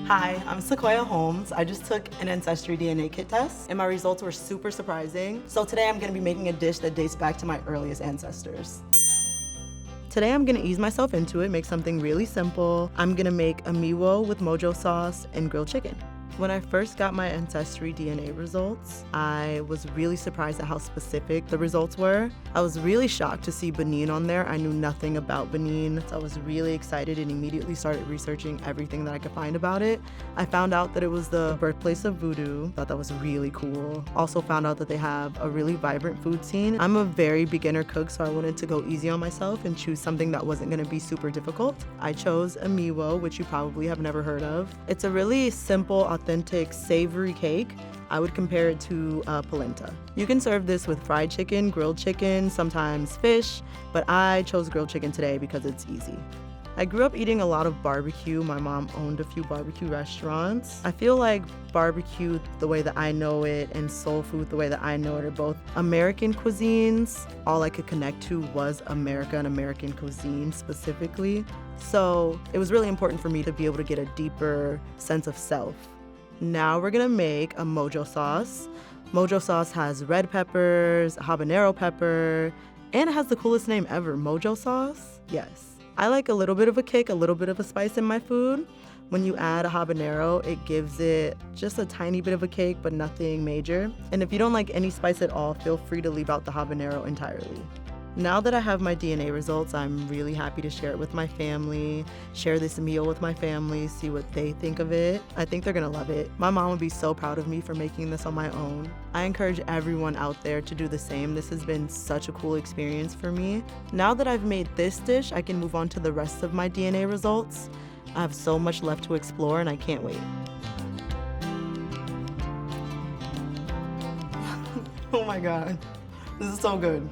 Hi, I'm Sequoia Holmes. I just took an Ancestry DNA kit test and my results were super surprising. So today I'm gonna be making a dish that dates back to my earliest ancestors. Today I'm gonna ease myself into it, make something really simple. I'm gonna make Amiwo with mojo sauce and grilled chicken. When I first got my Ancestry DNA results, I was really surprised at how specific the results were. I was really shocked to see Benin on there. I knew nothing about Benin, so I was really excited and immediately started researching everything that I could find about it. I found out that it was the birthplace of voodoo. Thought that was really cool. Also found out that they have a really vibrant food scene. I'm a very beginner cook, so I wanted to go easy on myself and choose something that wasn't gonna be super difficult. I chose Amiwo, which you probably have never heard of. It's a really simple, authentic, savory cake. I would compare it to polenta. You can serve this with fried chicken, grilled chicken, sometimes fish, but I chose grilled chicken today because it's easy. I grew up eating a lot of barbecue. My mom owned a few barbecue restaurants. I feel like barbecue, the way that I know it, and soul food, the way that I know it, are both American cuisines. All I could connect to was America and American cuisine specifically. So it was really important for me to be able to get a deeper sense of self. Now we're gonna make a mojo sauce. Mojo sauce has red peppers, habanero pepper, and it has the coolest name ever, mojo sauce. Yes. I like a little bit of a kick, a little bit of a spice in my food. When you add a habanero, it gives it just a tiny bit of a kick, but nothing major. And if you don't like any spice at all, feel free to leave out the habanero entirely. Now that I have my DNA results, I'm really happy to share it with my family, share this meal with my family, see what they think of it. I think they're gonna love it. My mom would be so proud of me for making this on my own. I encourage everyone out there to do the same. This has been such a cool experience for me. Now that I've made this dish, I can move on to the rest of my DNA results. I have so much left to explore and I can't wait. Oh my God, this is so good.